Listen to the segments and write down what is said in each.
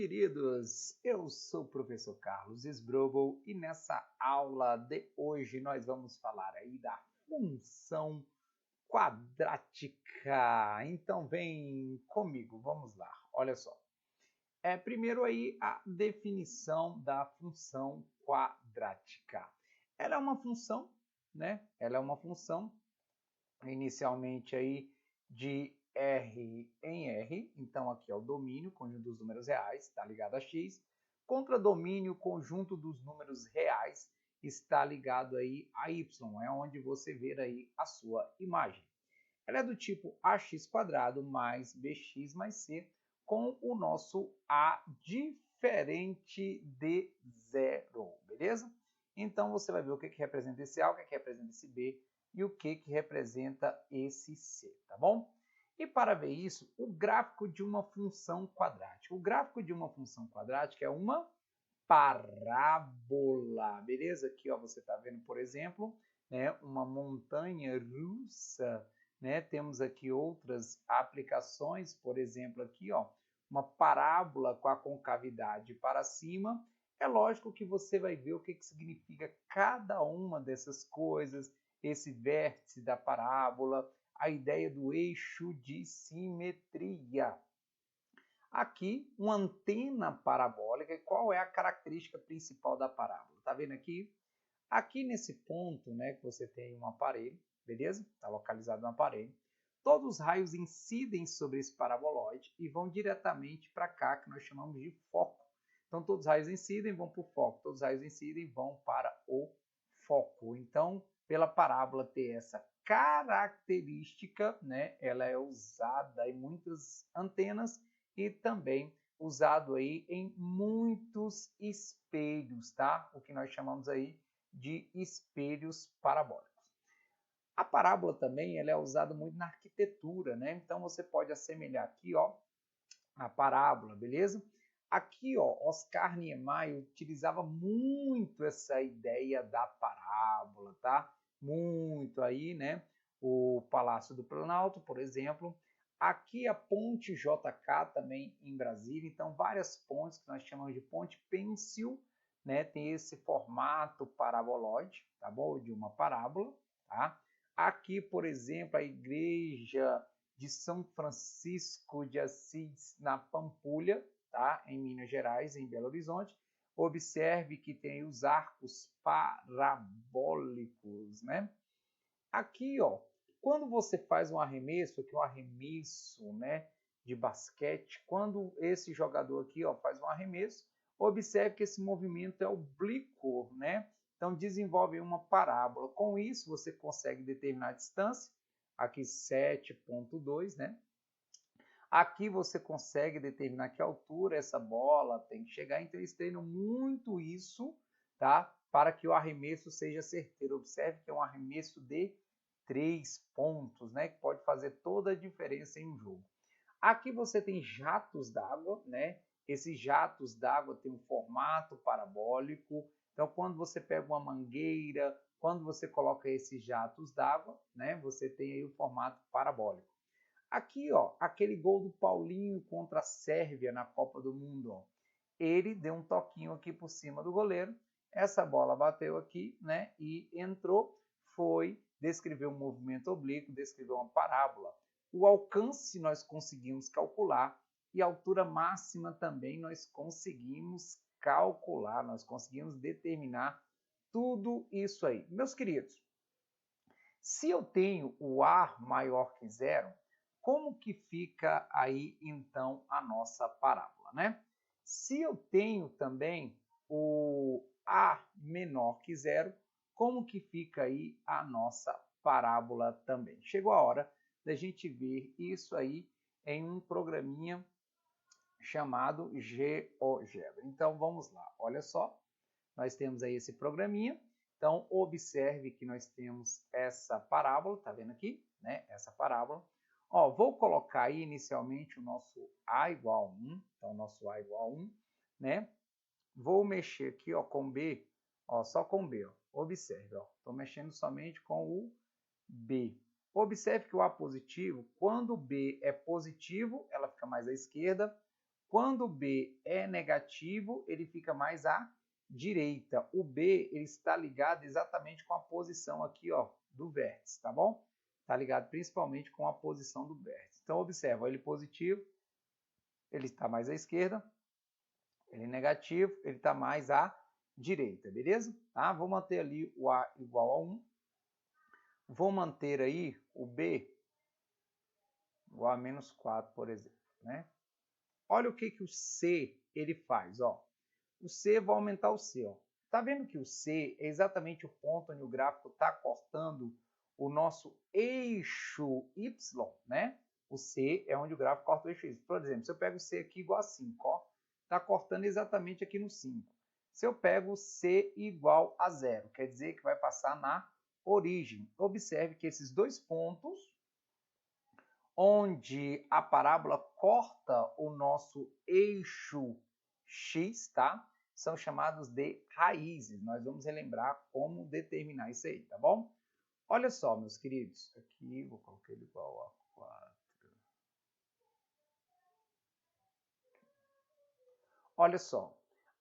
queridos, eu sou o professor Carlos Sbrobo e nessa aula de hoje nós vamos falar aí da função quadrática. Então vem comigo, vamos lá, olha só. Primeiro aí a definição da função quadrática. Ela é uma função, né? Ela é uma função inicialmente aí de R em R, então aqui é o domínio, conjunto dos números reais, está ligado a X, contra domínio, conjunto dos números reais, está ligado aí a Y, é onde você vê aí a sua imagem. Ela é do tipo ax² mais bx mais c, com o nosso A diferente de zero, beleza? Então você vai ver o que representa esse A, o que representa esse B, e o que representa esse C, tá bom? E para ver isso, o gráfico de uma função quadrática. O gráfico de uma função quadrática é uma parábola, beleza? Aqui ó, você está vendo, por exemplo, né, uma montanha russa, né? Temos aqui outras aplicações, por exemplo, aqui ó, uma parábola com a concavidade para cima. É lógico que você vai ver o que significa cada uma dessas coisas, esse vértice da parábola, a ideia do eixo de simetria. Aqui, uma antena parabólica. E qual é a característica principal da parábola? Tá vendo aqui? Aqui nesse ponto, né, que você tem um aparelho, beleza? Está localizado no aparelho. Todos os raios incidem sobre esse paraboloide e vão diretamente para cá, que nós chamamos de foco. Então, todos os raios incidem, vão para o foco. Todos os raios incidem, vão para o foco. Então, pela parábola ter essa característica, né, ela é usada em muitas antenas e também usado aí em muitos espelhos, tá? O que nós chamamos aí de espelhos parabólicos. A parábola também ela é usada muito na arquitetura, né? Então você pode assemelhar aqui, ó, a parábola, beleza? Aqui, ó, Oscar Niemeyer utilizava muito essa ideia da parábola, tá? Muito aí, né? O Palácio do Planalto, por exemplo. Aqui a ponte JK também em Brasília. Então, várias pontes que nós chamamos de ponte pêncil, né? Tem esse formato paraboloide, tá bom? De uma parábola, tá? Aqui, por exemplo, a igreja de São Francisco de Assis, na Pampulha, tá? Em Minas Gerais, em Belo Horizonte. Observe que tem os arcos parabólicos, né? Aqui, ó, quando você faz um arremesso, aqui um arremesso, né, de basquete, quando esse jogador aqui, ó, faz um arremesso, observe que esse movimento é oblíquo, né? Então desenvolve uma parábola. Com isso você consegue determinar a distância, aqui 7,2, né? Aqui você consegue determinar que altura essa bola tem que chegar. Então eles treinam muito isso, tá? Para que o arremesso seja certeiro. Observe que é um arremesso de 3 pontos, né? Que pode fazer toda a diferença em um jogo. Aqui você tem jatos d'água, né? Esses jatos d'água têm um formato parabólico. Então, quando você pega uma mangueira, quando você coloca esses jatos d'água, né? Você tem aí o formato parabólico. Aqui, ó, aquele gol do Paulinho contra a Sérvia na Copa do Mundo, ó. Ele deu um toquinho aqui por cima do goleiro. Essa bola bateu aqui, né? E entrou, descreveu um movimento oblíquo, descreveu uma parábola. O alcance nós conseguimos calcular e a altura máxima também nós conseguimos calcular, nós conseguimos determinar tudo isso aí. Meus queridos, se eu tenho o A maior que zero, como que fica aí então a nossa parábola, né? Se eu tenho também o A menor que zero, como que fica aí a nossa parábola também? Chegou a hora da gente ver isso aí em um programinha chamado GeoGebra. Então vamos lá, olha só, nós temos aí esse programinha. Então observe que nós temos essa parábola, tá vendo aqui, né? Essa parábola. Ó, vou colocar aí inicialmente o nosso A igual a 1, então nosso A igual a 1, né? Vou mexer aqui, ó, com B, ó, só com B, ó. Observe, ó, estou mexendo somente com o B. Observe que o A positivo, quando o B é positivo, ela fica mais à esquerda, Quando o B é negativo, ele fica mais à direita. O B ele está ligado exatamente com a posição aqui, ó, do vértice, tá bom? Está ligado principalmente com a posição do vértice. Então, observa, ele positivo, ele está mais à esquerda, ele negativo, ele está mais à direita, beleza? Tá? Vou manter ali o A igual a 1. Vou manter aí o B igual a menos 4, por exemplo, né? Olha o que o C ele faz, ó. O C vai aumentar o C, ó. Tá vendo que o C é exatamente o ponto onde o gráfico está cortando o nosso eixo Y, né? O C é onde o gráfico corta o eixo Y. Por exemplo, se eu pego o C aqui igual a 5, ó, tá cortando exatamente aqui no 5. Se eu pego o C igual a 0, quer dizer que vai passar na origem. Observe que esses dois pontos onde a parábola corta o nosso eixo X, tá? São chamados de raízes. Nós vamos relembrar como determinar isso aí, tá bom? Olha só, meus queridos. Aqui, vou colocar ele igual a 4. Olha só.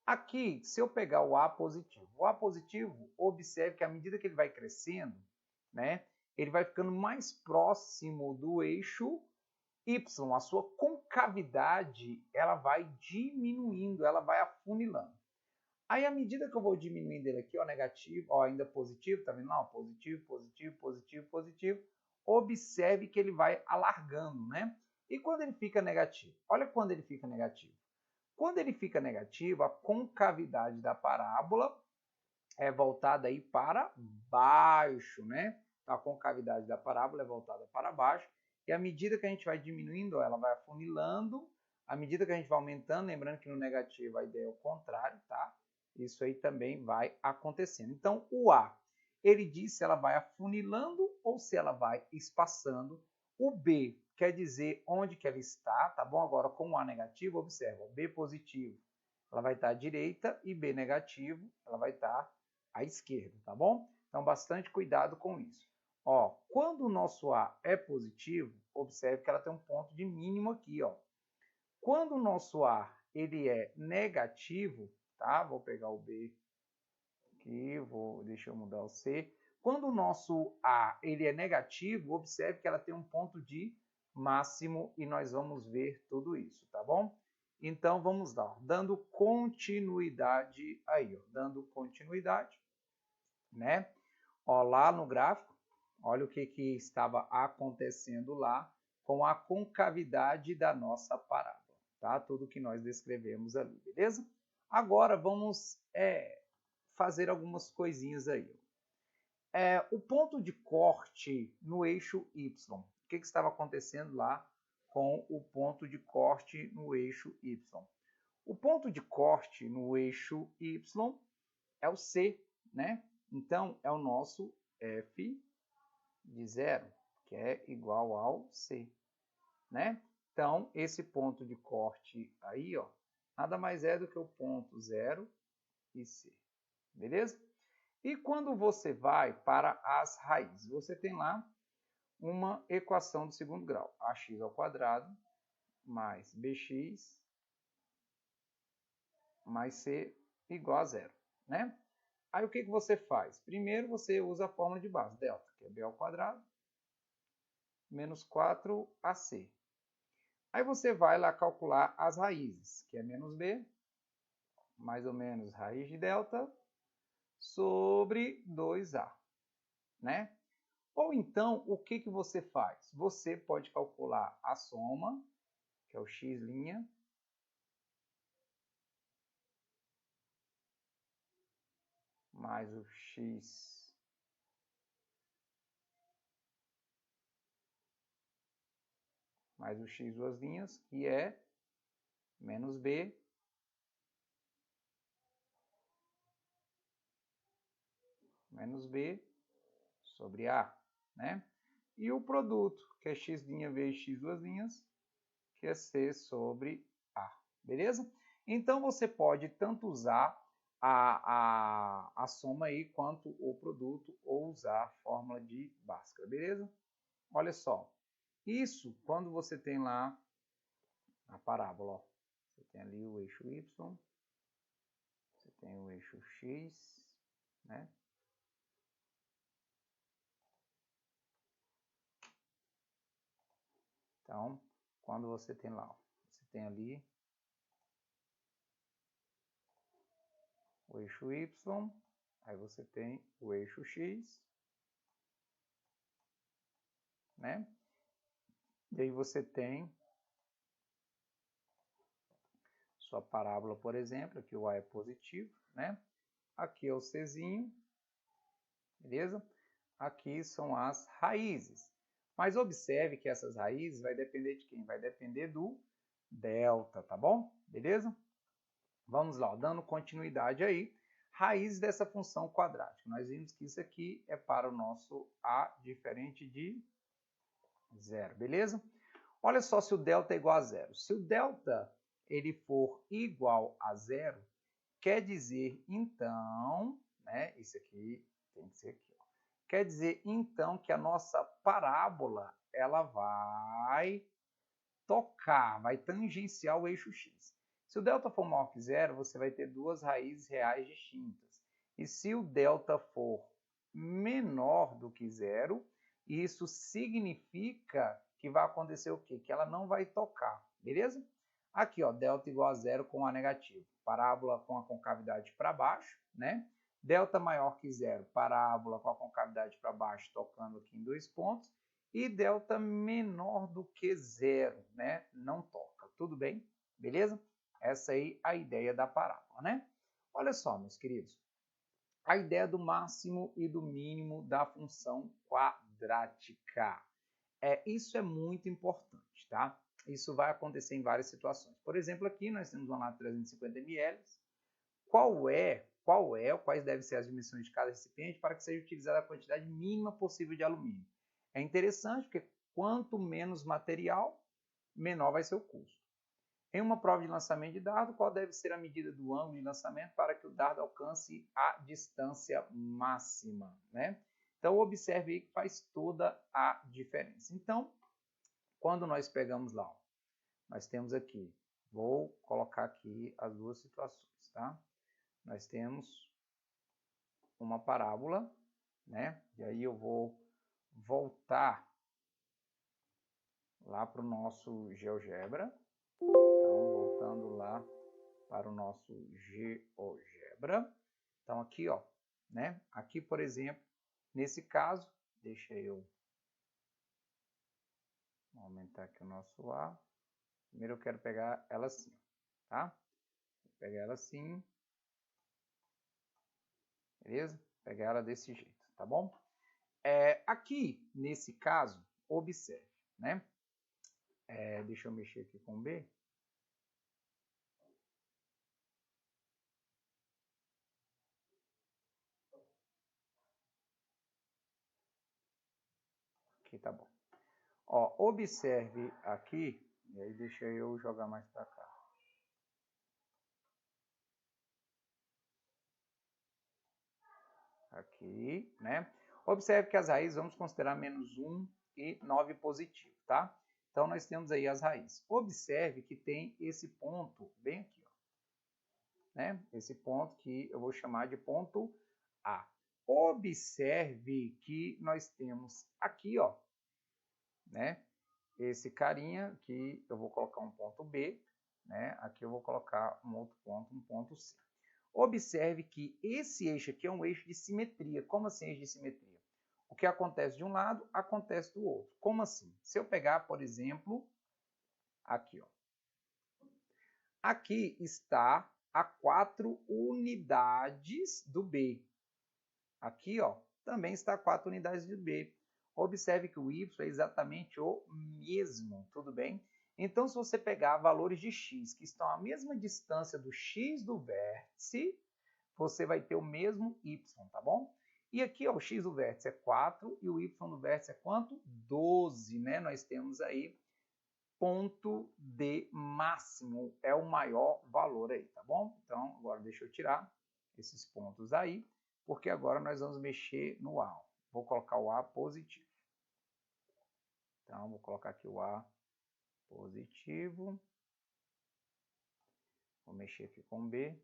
Aqui, se eu pegar o A positivo, observe que à medida que ele vai crescendo, né, ele vai ficando mais próximo do eixo Y, a sua concavidade, ela vai diminuindo, ela vai afunilando. Aí, à medida que eu vou diminuindo ele aqui, ó, negativo, ó, ainda positivo, tá vendo lá? Ó, positivo, positivo, positivo, positivo. Observe que ele vai alargando, né? E quando ele fica negativo? Olha quando ele fica negativo. Quando ele fica negativo, a concavidade da parábola é voltada aí para baixo, né? A concavidade da parábola é voltada para baixo. E à medida que a gente vai diminuindo, ela vai afunilando. À medida que a gente vai aumentando, lembrando que no negativo a ideia é o contrário, tá? Isso aí também vai acontecendo. Então, o A, ele diz se ela vai afunilando ou se ela vai espaçando. O B quer dizer onde que ela está, tá bom? Agora, com o A negativo, observa, B positivo, ela vai estar à direita e B negativo, ela vai estar à esquerda, tá bom? Então, bastante cuidado com isso. Ó, quando o nosso A é positivo, observe que ela tem um ponto de mínimo aqui, ó. Quando o nosso A ele é negativo, tá? Vou pegar o B aqui, deixa eu mudar o C. Quando o nosso A ele é negativo, observe que ela tem um ponto de máximo e nós vamos ver tudo isso, tá bom? Então, vamos lá, dando continuidade aí, ó, dando continuidade, né? Ó, lá no gráfico, olha o que estava acontecendo lá com a concavidade da nossa parábola, tá? Tudo que nós descrevemos ali, beleza? Agora, vamos fazer algumas coisinhas aí. O ponto de corte no eixo Y. O que estava acontecendo lá com o ponto de corte no eixo Y? O ponto de corte no eixo Y é o C, né? Então, é o nosso F de 0, que é igual ao C, né? Então, esse ponto de corte aí, ó, nada mais é do que o ponto 0 e C, beleza? E quando você vai para as raízes, você tem lá uma equação do segundo grau, ax ao quadrado mais bx mais c igual a 0, né? Aí o que você faz? Primeiro você usa a fórmula de base, delta, que é b ao quadrado menos 4ac. Aí você vai lá calcular as raízes, que é menos b, mais ou menos raiz de delta, sobre 2a, né? Ou então, o que você faz? Você pode calcular a soma, que é o x', mais o x mais o x duas linhas, que é menos b menos b sobre a, né? E o produto, que é x' vezes x duas linhas, que é c sobre a, beleza? Então, você pode tanto usar a soma aí, quanto o produto, ou usar a fórmula de Bhaskara, beleza? Olha só, isso quando você tem lá a parábola, ó. Você tem ali o eixo Y, você tem o eixo X, né? Então, quando você tem lá, você tem ali o eixo Y, aí você tem o eixo X, né? E aí você tem sua parábola, por exemplo, aqui o A é positivo, né? Aqui é o Czinho, beleza? Aqui são as raízes. Mas observe que essas raízes vai depender de quem? Vai depender do delta, tá bom? Beleza? Vamos lá, dando continuidade aí. Raiz dessa função quadrática. Nós vimos que isso aqui é para o nosso A diferente de zero, beleza? Olha só se o delta é igual a zero. Se o delta ele for igual a zero, quer dizer então, né? Isso aqui tem que ser aqui. Ó. Quer dizer então que a nossa parábola ela vai tocar, vai tangenciar o eixo x. Se o delta for maior que zero, você vai ter duas raízes reais distintas. E se o delta for menor do que zero, isso significa que vai acontecer o quê? Que ela não vai tocar, beleza? Aqui, ó, delta igual a zero com A negativo. Parábola com a concavidade para baixo, né? Delta maior que zero, parábola com a concavidade para baixo, tocando aqui em 2 pontos. E delta menor do que zero, né? Não toca. Tudo bem? Beleza? Essa aí é a ideia da parábola, né? Olha só, meus queridos. A ideia do máximo e do mínimo da função quadrática. Isso é muito importante, tá? Isso vai acontecer em várias situações. Por exemplo, aqui nós temos uma lata de 350 ml. Quais devem ser as dimensões de cada recipiente para que seja utilizada a quantidade mínima possível de alumínio? É interessante porque quanto menos material, menor vai ser o custo. Em uma prova de lançamento de dardo, qual deve ser a medida do ângulo de lançamento para que o dardo alcance a distância máxima, né? Então, observe aí que faz toda a diferença. Então, quando nós pegamos lá, ó, nós temos aqui, vou colocar aqui as duas situações, tá? Nós temos uma parábola, né? E aí eu vou voltar lá para o nosso GeoGebra. Então, voltando lá para o nosso GeoGebra. Então, aqui, ó, né? Aqui, por exemplo, nesse caso, deixa eu aumentar aqui o nosso A. Primeiro eu quero pegar ela assim, tá? Vou pegar ela assim. Beleza? Vou pegar ela desse jeito, tá bom? Aqui, nesse caso, observe, né? Deixa eu mexer aqui com B. Aqui tá bom. Ó, observe aqui, e aí deixa eu jogar mais para cá. Aqui, né? Observe que as raízes vamos considerar menos 1 e 9 positivo, tá? Então, nós temos aí as raízes. Observe que tem esse ponto bem aqui, ó, né? Esse ponto que eu vou chamar de ponto A. Observe que nós temos aqui, ó, né? Esse carinha que eu vou colocar um ponto B, né? Aqui eu vou colocar um outro ponto, um ponto C. Observe que esse eixo aqui é um eixo de simetria. Como assim eixo de simetria? O que acontece de um lado, acontece do outro. Como assim? Se eu pegar, por exemplo, aqui, ó. Aqui está a 4 unidades do B. Aqui, ó, também está a 4 unidades do B. Observe que o Y é exatamente o mesmo, tudo bem? Então, se você pegar valores de x que estão à mesma distância do x do vértice, você vai ter o mesmo y, tá bom? E aqui, ó, o x do vértice é 4 e o y do vértice é quanto? 12, né? Nós temos aí ponto D máximo, é o maior valor aí, tá bom? Então, agora deixa eu tirar esses pontos aí, porque agora nós vamos mexer no A. Vou colocar o A positivo. Então, vou colocar aqui o A positivo. Vou mexer aqui com B.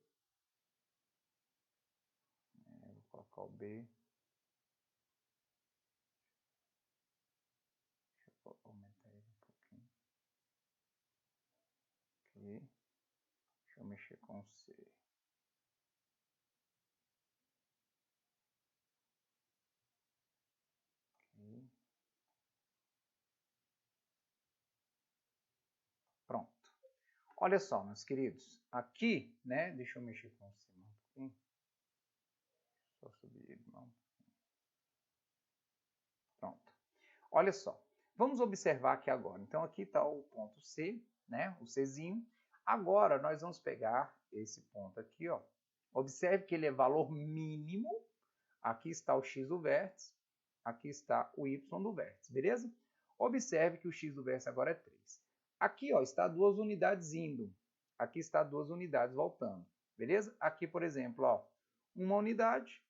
Vou colocar o B. Deixa eu aumentar ele um pouquinho. Aqui. Deixa eu mexer com o C. Aqui. Pronto. Olha só, meus queridos. Aqui, né? Deixa eu mexer com o C um pouquinho. Só subir ele não. Pronto. Olha só. Vamos observar aqui agora. Então, aqui está o ponto C, né? O Czinho. Agora, nós vamos pegar esse ponto aqui, ó. Observe que ele é valor mínimo. Aqui está o x do vértice. Aqui está o y do vértice, beleza? Observe que o x do vértice agora é 3. Aqui, ó, está 2 unidades indo. Aqui está 2 unidades voltando, beleza? Aqui, por exemplo, ó, uma unidade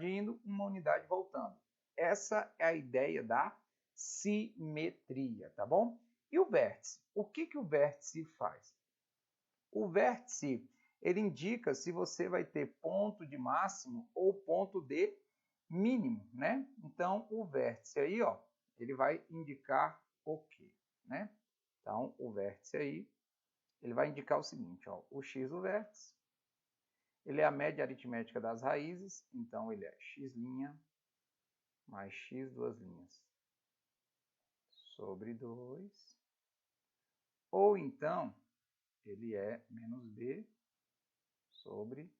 indo, uma unidade voltando. Essa é a ideia da simetria, tá bom? E o vértice? O que o vértice faz? O vértice, ele indica se você vai ter ponto de máximo ou ponto de mínimo, né? Então, o vértice aí, ó, ele vai indicar o quê, né? Então, o vértice aí, ele vai indicar o seguinte, ó, o x do vértice, ele é a média aritmética das raízes, então ele é x' mais x duas linhas sobre 2, ou então ele é menos b sobre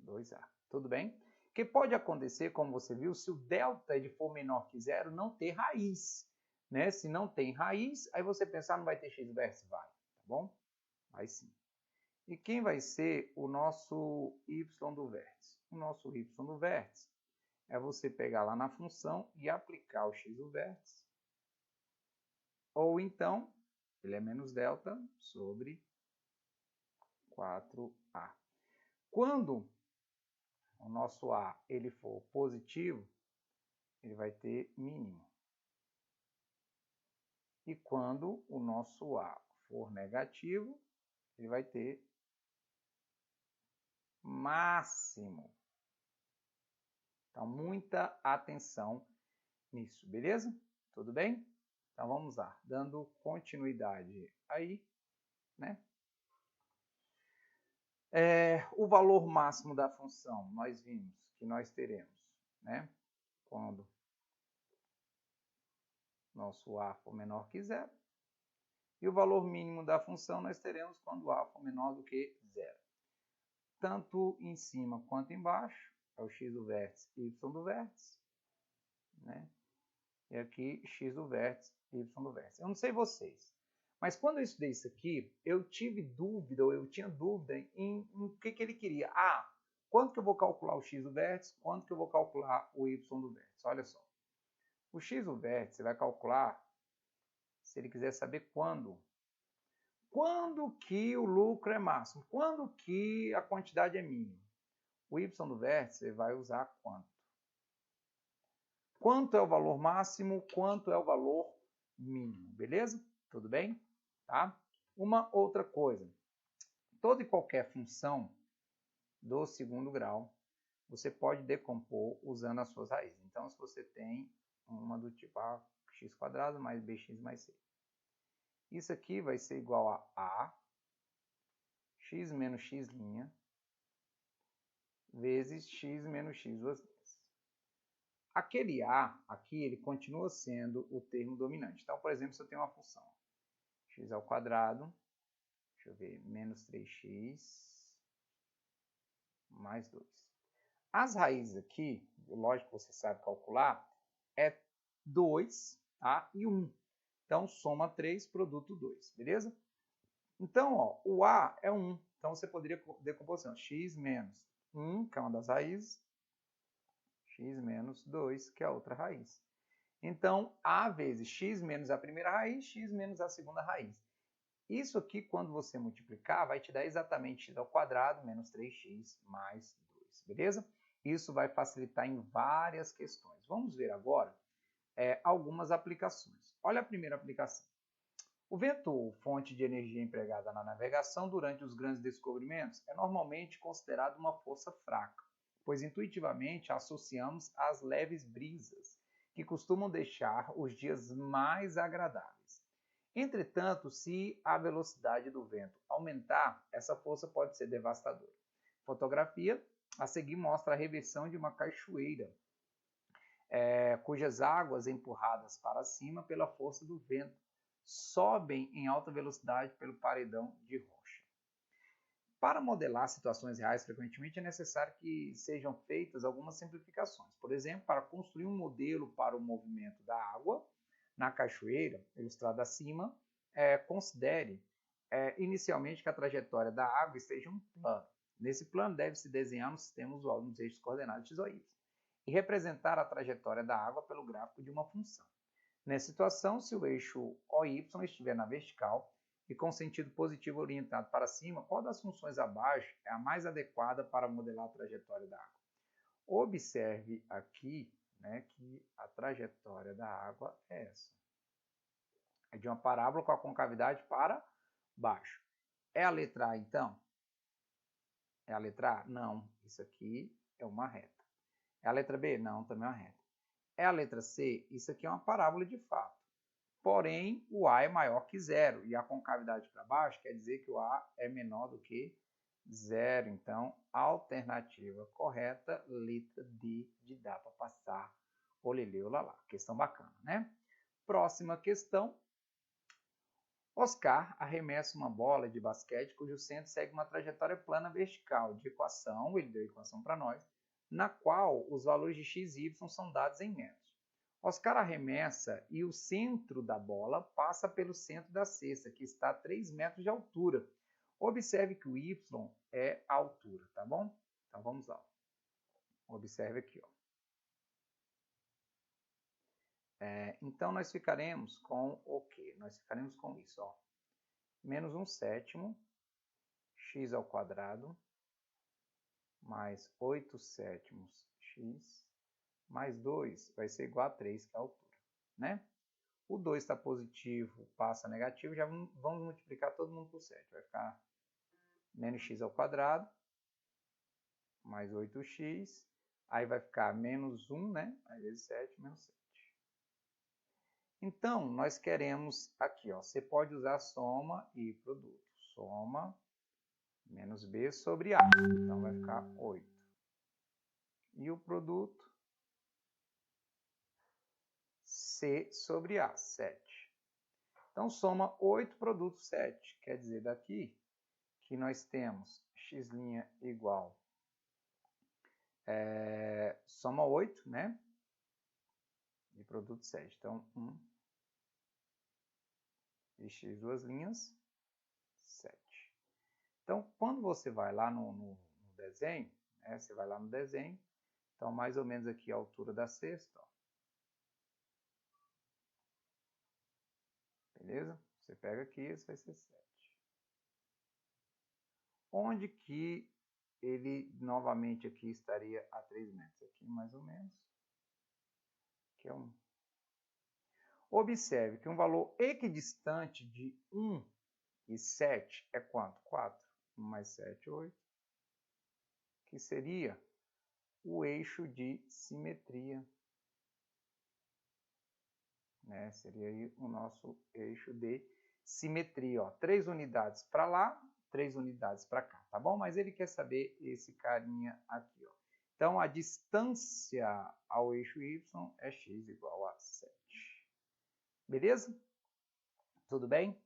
2a. Tudo bem? O que pode acontecer, como você viu, se o delta for menor que zero, não ter raiz. Né? Se não tem raiz, aí você pensar, não vai ter x vértice? Vai, tá bom? Vai sim. E quem vai ser o nosso y do vértice? O nosso y do vértice é você pegar lá na função e aplicar o x do vértice. Ou então, ele é menos delta sobre 4a. Quando o nosso a ele for positivo, ele vai ter mínimo. E quando o nosso a for negativo, ele vai ter máximo. Então, muita atenção nisso, beleza? Tudo bem? Então, vamos lá, dando continuidade aí, né? O valor máximo da função, nós vimos que nós teremos, né? Quando nosso a for menor que zero. E o valor mínimo da função nós teremos quando a for menor do que zero. Tanto em cima quanto embaixo, é o x do vértice e y do vértice, né? E aqui x do vértice e y do vértice. Eu não sei vocês, mas quando eu estudei isso aqui, eu tive dúvida, ou eu tinha dúvida em o que ele queria. Ah, quanto que eu vou calcular o x do vértice, quanto que eu vou calcular o y do vértice. Olha só. O x do vértice você vai calcular se ele quiser saber quando. Quando que o lucro é máximo? Quando que a quantidade é mínima? O y do vértice você vai usar quanto? Quanto é o valor máximo, quanto é o valor mínimo, beleza? Tudo bem? Tá? Uma outra coisa. Toda e qualquer função do segundo grau, você pode decompor usando as suas raízes. Então, se você tem uma do tipo x² mais bx mais c. Isso aqui vai ser igual a x menos x' vezes x menos x duas linhas. Aquele a aqui, ele continua sendo o termo dominante. Então, por exemplo, se eu tenho uma função x², deixa eu ver, menos 3x mais 2. As raízes aqui, lógico que você sabe calcular, é 2, tá? E 1. Então, soma 3, produto 2, beleza? Então, ó, o a é 1. Então, você poderia decompor assim, x menos 1, que é uma das raízes, x menos 2, que é a outra raiz. Então, a vezes x menos a primeira raiz, x menos a segunda raiz. Isso aqui, quando você multiplicar, vai te dar exatamente x² menos 3x mais 2, beleza? Isso vai facilitar em várias questões. Vamos ver agora algumas aplicações. Olha a primeira aplicação. O vento, fonte de energia empregada na navegação durante os grandes descobrimentos, é normalmente considerado uma força fraca, pois intuitivamente associamos às leves brisas, que costumam deixar os dias mais agradáveis. Entretanto, se a velocidade do vento aumentar, essa força pode ser devastadora. Fotografia a seguir mostra a reversão de uma cachoeira, cujas águas empurradas para cima pela força do vento sobem em alta velocidade pelo paredão de rocha. Para modelar situações reais, frequentemente é necessário que sejam feitas algumas simplificações. Por exemplo, para construir um modelo para o movimento da água na cachoeira, ilustrado acima, considere inicialmente que a trajetória da água esteja em um plano. Nesse plano deve-se desenhar no sistema usual nos eixos coordenados x ou y e representar a trajetória da água pelo gráfico de uma função. Nessa situação, se o eixo OY estiver na vertical e com sentido positivo orientado para cima, qual das funções abaixo é a mais adequada para modelar a trajetória da água? Observe aqui, né, que a trajetória da água é essa. É de uma parábola com a concavidade para baixo. É a letra A, então? É a letra A? Não. Isso aqui é uma reta. É a letra B? Não, também é uma reta. É a letra C? Isso aqui é uma parábola de fato. Porém, o A é maior que zero e a concavidade para baixo quer dizer que o A é menor do que zero. Então, alternativa correta, letra D, de dá para passar olelê, olalá. Questão bacana, né? Próxima questão. Oscar arremessa uma bola de basquete cujo centro segue uma trajetória plana vertical de equação, ele deu a equação para nós, na qual os valores de x e y são dados em metros. Oscar arremessa e o centro da bola passa pelo centro da cesta, que está a 3 metros de altura. Observe que o y é a altura, tá bom? Então vamos lá. Observe aqui, ó. Então nós ficaremos com o quê? Nós ficaremos com isso, ó. Menos 1/7 x ao quadrado mais 8/7 x mais 2 vai ser igual a 3, que é a altura, né? O 2 está positivo, passa negativo, já vamos multiplicar todo mundo por 7. Vai ficar menos x ao quadrado mais 8x, aí vai ficar menos 1, né? Aí vezes 7, menos 7. Então, nós queremos aqui, ó, você pode usar soma e produto. Soma menos b sobre a. Então, vai ficar 8. E o produto? C sobre A, 7. Então, soma 8 produtos 7. Quer dizer, daqui que nós temos x' igual. Soma 8, né? E produto 7. Então, 1 e x duas linhas, 7. Então, quando você vai lá no desenho, né? Você vai lá no desenho. Então, mais ou menos aqui a altura da cesta, ó. Beleza? Você pega aqui, isso vai ser 7. Onde que ele, novamente, aqui estaria a 3 metros? Aqui, mais ou menos. Aqui é 1. Observe que um valor equidistante de 1 e 7 é quanto? 4. 1 mais 7, 8. Que seria o eixo de simetria. Né? Seria aí o nosso eixo de simetria. Ó. 3 unidades para lá, 3 unidades para cá, tá bom? Mas ele quer saber esse carinha aqui, ó. Então, a distância ao eixo y é x igual a 7. Beleza? Tudo bem?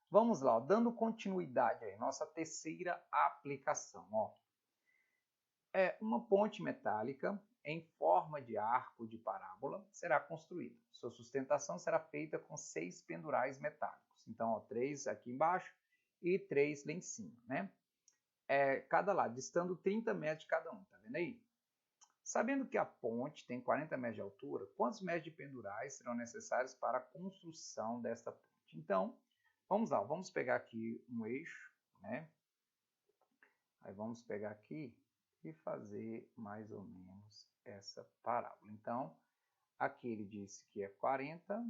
Vamos lá, ó. Dando continuidade aí, nossa terceira aplicação, ó. Uma ponte metálica em forma de arco de parábola será construída. Sua sustentação será feita com 6 pendurais metálicos. Então, ó, 3 aqui embaixo e 3 lá em cima, né? Cada lado, distando 30 metros de cada um, tá vendo aí? Sabendo que a ponte tem 40 metros de altura, quantos metros de pendurais serão necessários para a construção desta ponte? Então, vamos lá, vamos pegar aqui um eixo, né? Aí vamos pegar aqui e fazer mais ou menos essa parábola. Então, aqui ele disse que é 40.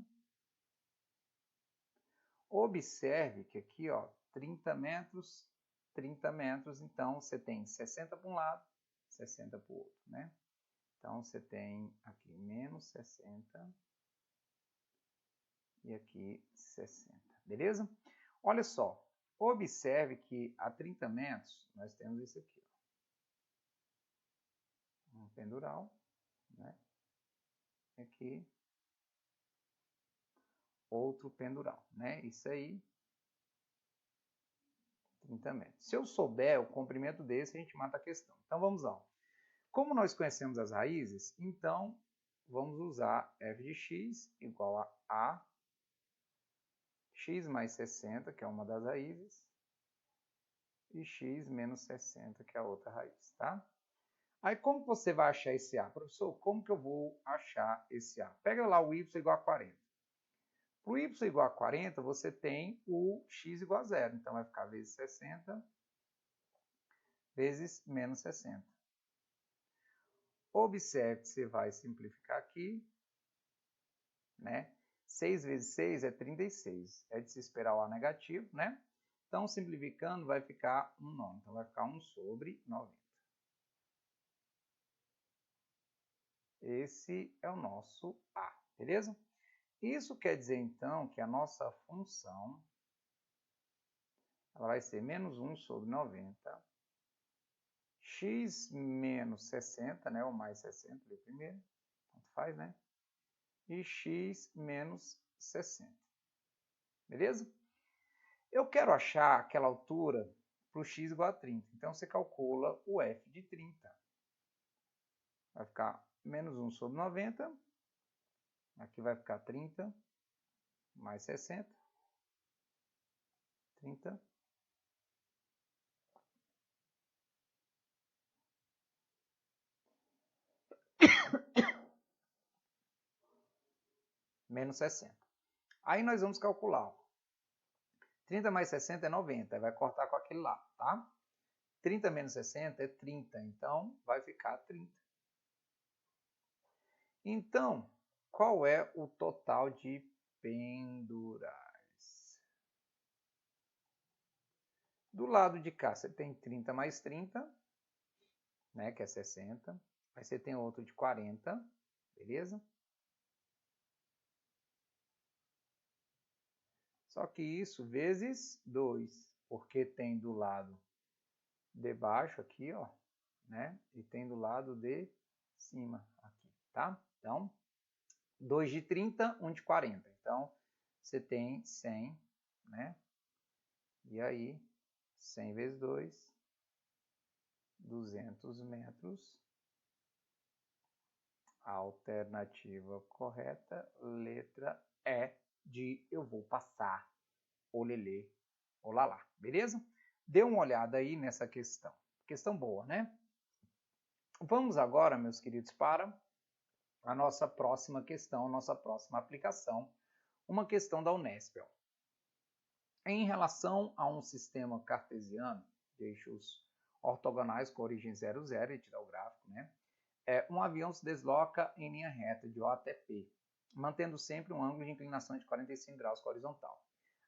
Observe que aqui, ó, 30 metros, então você tem 60 para um lado, 60 para o outro, né? Então, você tem aqui menos 60 e aqui 60, beleza? Olha só, observe que a 30 metros nós temos isso aqui, ó. Um pendural, né? Aqui, outro pendural, né? Isso aí, 30 metros. Se eu souber o comprimento desse, a gente mata a questão. Então, vamos lá. Como nós conhecemos as raízes, então, vamos usar f de x igual a x mais 60, que é uma das raízes, e x menos 60, que é a outra raiz, tá? Aí, como você vai achar esse A? Professor, como que eu vou achar esse A? Pega lá o y igual a 40. Para o y igual a 40, você tem o x igual a 0. Então, vai ficar vezes 60 vezes menos 60. Observe que você vai simplificar aqui, né? 6 vezes 6 é 36. É de se esperar o A negativo, né? Então, simplificando, vai ficar 1/9. Então, vai ficar 1 sobre 90. Esse é o nosso A, beleza? Isso quer dizer, então, que a nossa função ela vai ser menos 1 sobre 90, x menos 60, né? Ou mais 60, ali primeiro, tanto faz, né? E x menos 60. Beleza? Eu quero achar aquela altura para o x igual a 30. Então, você calcula o f de 30. Vai ficar menos 1 sobre 90. Aqui vai ficar 30 mais 60. 30. Menos 60. Aí nós vamos calcular. 30 mais 60 é 90. Vai cortar com aquele lá, tá? 30 menos 60 é 30. Então, vai ficar 30. Então, qual é o total de pendurais? Do lado de cá, você tem 30 mais 30, né, que é 60. Aí você tem outro de 40, beleza? Só que isso vezes 2, porque tem do lado de baixo aqui, ó, né? E tem do lado de cima aqui, tá? Então, 2 de 30, 1 de 40. Então, você tem 100, né? E aí, 100 vezes 2, 200 metros. A alternativa correta, letra E, de eu vou passar, olelê, olalá, beleza? Dê uma olhada aí nessa questão. Questão boa, né? Vamos agora, meus queridos, para a nossa próxima questão, nossa próxima aplicação, uma questão da Unesp. Em relação a um sistema cartesiano, de eixos ortogonais com origem 0, 0, e tirar o gráfico, né? Um avião se desloca em linha reta de O até P, mantendo sempre um ângulo de inclinação de 45 graus com a horizontal.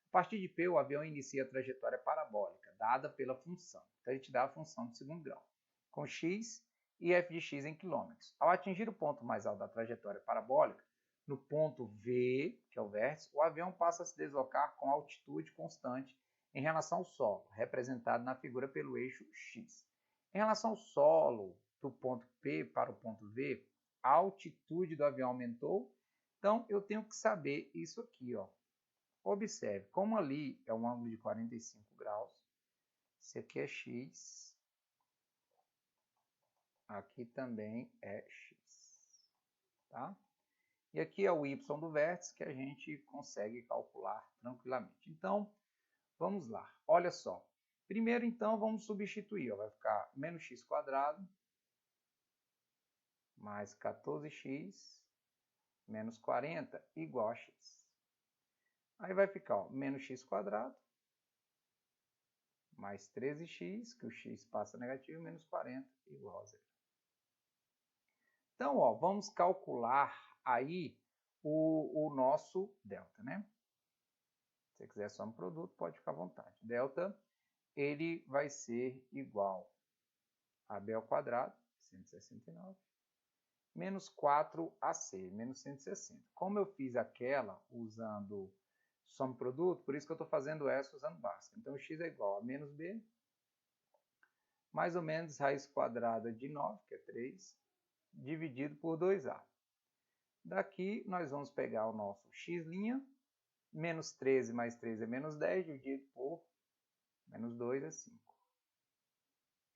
A partir de P, o avião inicia a trajetória parabólica, dada pela função. Então, a gente dá a função de segundo grau, com x e f de x em quilômetros. Ao atingir o ponto mais alto da trajetória parabólica, no ponto V, que é o vértice, o avião passa a se deslocar com altitude constante em relação ao solo, representado na figura pelo eixo x. Em relação ao solo, do ponto P para o ponto V, a altitude do avião aumentou. Então, eu tenho que saber isso aqui, ó. Observe, como ali é um ângulo de 45 graus, esse aqui é x, aqui também é x, tá? E aqui é o y do vértice que a gente consegue calcular tranquilamente. Então, vamos lá. Olha só. Primeiro, então, vamos substituir. Ó. Vai ficar menos x quadrado mais 14x menos 40 igual a x. Aí vai ficar ó, menos x quadrado mais 13x, que o x passa negativo, menos 40 igual a 0. Então, ó, vamos calcular aí o nosso delta, né? Se você quiser só um produto, pode ficar à vontade. Delta, ele vai ser igual a B ao quadrado, 169, menos 4AC, menos 160. Como eu fiz aquela usando soma produto, por isso que eu estou fazendo essa usando Bhaskara. Então, x é igual a menos B, mais ou menos raiz quadrada de 9, que é 3, dividido por 2A. Daqui, nós vamos pegar o nosso x', menos 13 mais 3 é menos 10, dividido por menos 2 é 5.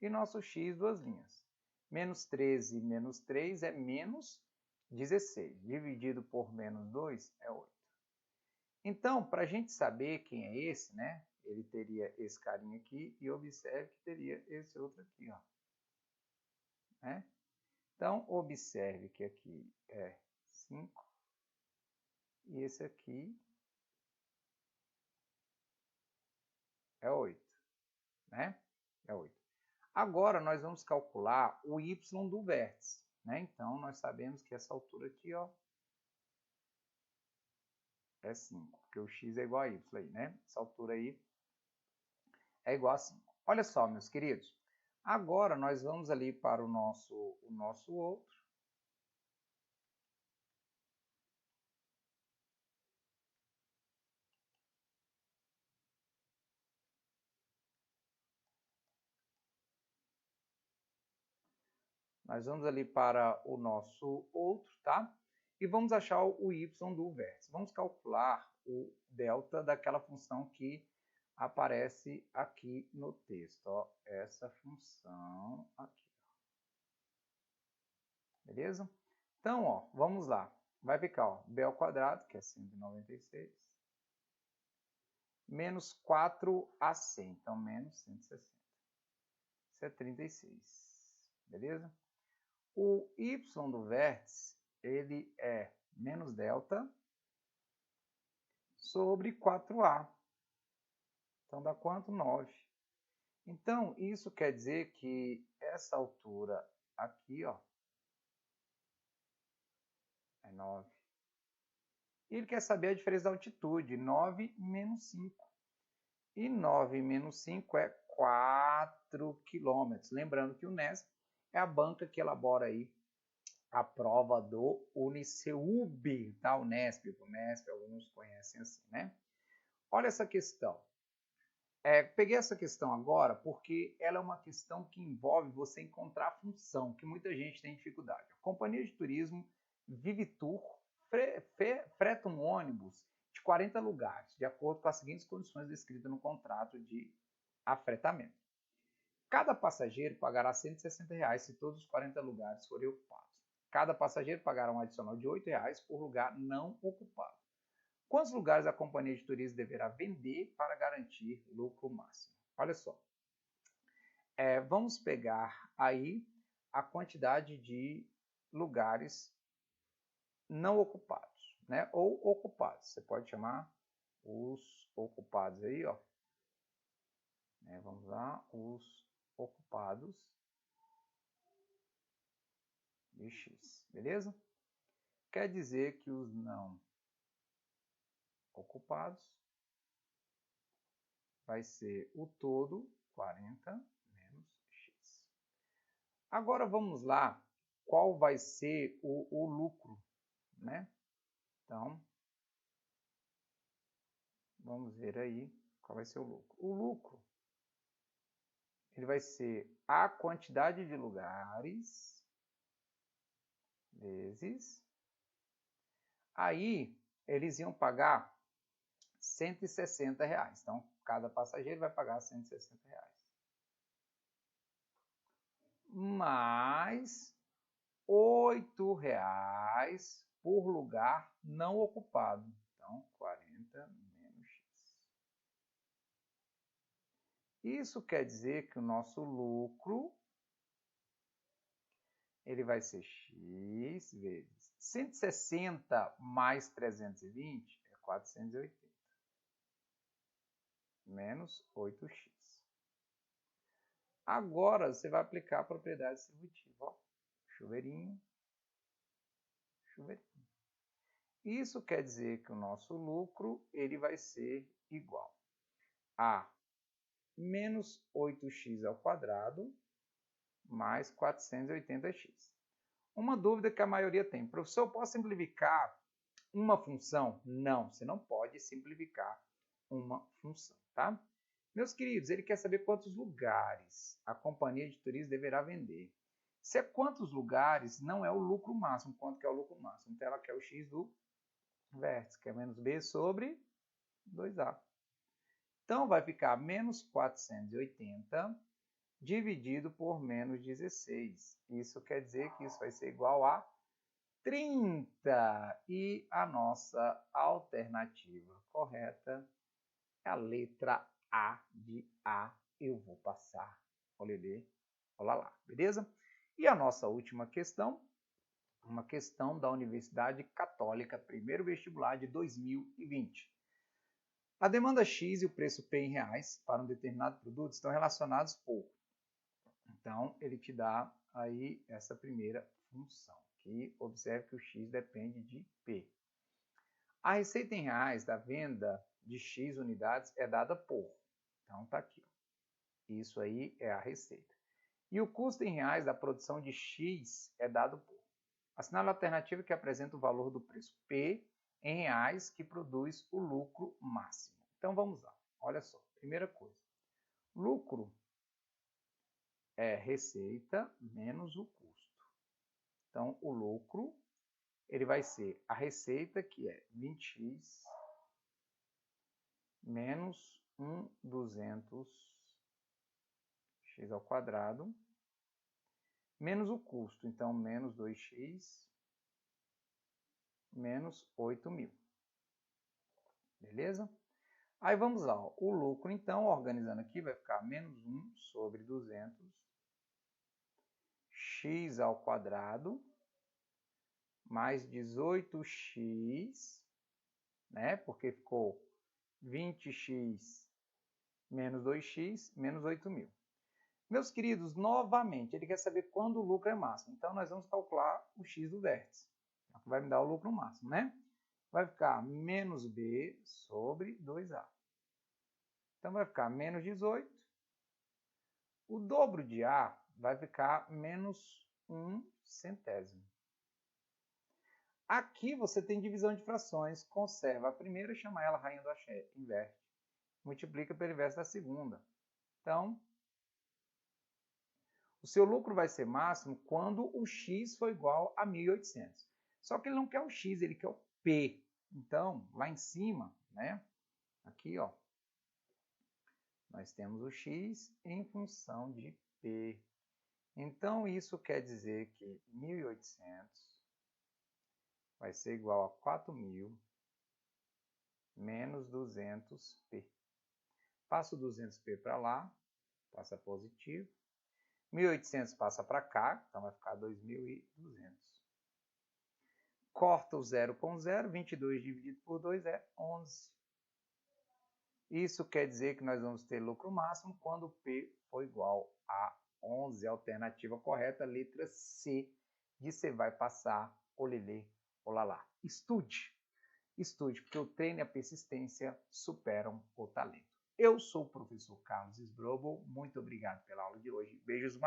E nosso x, duas linhas. Menos 13 menos 3 é menos 16, dividido por menos 2 é 8. Então, para a gente saber quem é esse, né? Ele teria esse carinha aqui e observe que teria esse outro aqui, ó. Né? Então, observe que aqui é 5 e esse aqui é 8, né? É 8. Agora, nós vamos calcular o y do vértice, né? Então, nós sabemos que essa altura aqui, ó, é 5, porque o x é igual a y aí, né? Essa altura aí é igual a 5. Olha só, meus queridos. Agora, nós vamos ali para o nosso outro. Nós vamos ali para o nosso outro, tá? E vamos achar o y do vértice. Vamos calcular o delta daquela função que aparece aqui no texto, ó. Essa função aqui. Beleza? Então, ó, vamos lá. Vai ficar, ó, b ao quadrado, que é 196, menos 4ac, então menos 160. Isso é 36, beleza? O y do vértice, ele é menos delta sobre 4a. Então, dá quanto? 9. Então, isso quer dizer que essa altura aqui, ó, é 9. E ele quer saber a diferença da altitude, 9 menos 5. E 9 menos 5 é 4 quilômetros. Lembrando que o Unesp é a banca que elabora aí a prova do Uniceub, tá? Unesp, alguns conhecem assim, né? Olha essa questão. Peguei essa questão agora porque ela é uma questão que envolve você encontrar a função, que muita gente tem dificuldade. A companhia de turismo Vivitur freta um ônibus de 40 lugares, de acordo com as seguintes condições descritas no contrato de afretamento. Cada passageiro pagará R$ 160 se todos os 40 lugares forem ocupados. Cada passageiro pagará um adicional de R$ 8 por lugar não ocupado. Quantos lugares a companhia de turismo deverá vender para garantir lucro máximo? Olha só. Vamos pegar aí a quantidade de lugares não ocupados, né? Ou ocupados. Você pode chamar os ocupados aí, ó. Vamos lá, os ocupados de X, beleza? Quer dizer que os não ocupados vai ser o todo 40 menos X. Agora vamos lá, qual vai ser o lucro, né? Então, vamos ver aí qual vai ser o lucro. O lucro, ele vai ser a quantidade de lugares vezes. Aí, eles iam pagar R$ 160. Então, cada passageiro vai pagar R$ 160. Mais R$ 8 por lugar não ocupado. Então, 40 menos X. Isso quer dizer que o nosso lucro ele vai ser X vezes 160 mais 320 é 480. Menos 8x. Agora, você vai aplicar a propriedade distributiva. Ó. Chuveirinho, chuveirinho. Isso quer dizer que o nosso lucro ele vai ser igual a menos 8x ao quadrado mais 480x. Uma dúvida que a maioria tem: professor, eu posso simplificar uma função? Não, você não pode simplificar uma função, tá? Meus queridos, ele quer saber quantos lugares a companhia de turismo deverá vender. Se é quantos lugares, não é o lucro máximo. Quanto que é o lucro máximo? Então, ela quer o x do vértice, que é menos b sobre 2a. Então, vai ficar menos 480 dividido por menos 16. Isso quer dizer que isso vai ser igual a 30. E a nossa alternativa correta é a letra A de A. Eu vou passar. Olha lá, beleza? E a nossa última questão, uma questão da Universidade Católica, primeiro vestibular de 2020. A demanda X e o preço P em reais para um determinado produto estão relacionados por. Então, ele te dá aí essa primeira função, que observe que o X depende de P. A receita em reais da venda de X unidades é dada por. Então, tá aqui. Ó. Isso aí é a receita. E o custo em reais da produção de X é dado por. Assinale a alternativa que apresenta o valor do preço P em reais que produz o lucro máximo. Então, vamos lá. Olha só. Primeira coisa. Lucro é receita menos o custo. Então, o lucro ele vai ser a receita, que é 20x menos 1/200x ao quadrado, menos o custo, então, menos 2x menos 8.000. Beleza? Aí vamos lá. Ó. O lucro, então, organizando aqui, vai ficar menos 1 sobre 200x ao quadrado mais 18x, né? Porque ficou 20x menos 2x menos 8.000. Meus queridos, novamente, ele quer saber quando o lucro é máximo. Então, nós vamos calcular o x do vértice, que vai me dar o lucro máximo, né? Vai ficar menos b sobre 2a. Então, vai ficar menos 18. O dobro de a vai ficar menos 1/100. Aqui você tem divisão de frações. Conserva a primeira, chama ela rainha do axé, inverte. Multiplica pelo inverso da segunda. Então, o seu lucro vai ser máximo quando o x for igual a 1.800. Só que ele não quer o x, ele quer o p. Então, lá em cima, né? Aqui, ó, nós temos o x em função de p. Então, isso quer dizer que 1.800 vai ser igual a 4.000 menos 200p. Passo 200p para lá, passa positivo. 1.800 passa para cá, então vai ficar 2.200. Corta o 0 com 0, 22 dividido por 2 é 11. Isso quer dizer que nós vamos ter lucro máximo quando P for igual a 11. Alternativa correta, letra C, de você vai passar, olelê, olalá. Estude, porque o treino e a persistência superam o talento. Eu sou o professor Carlos Sbrobo, muito obrigado pela aula de hoje. Beijos.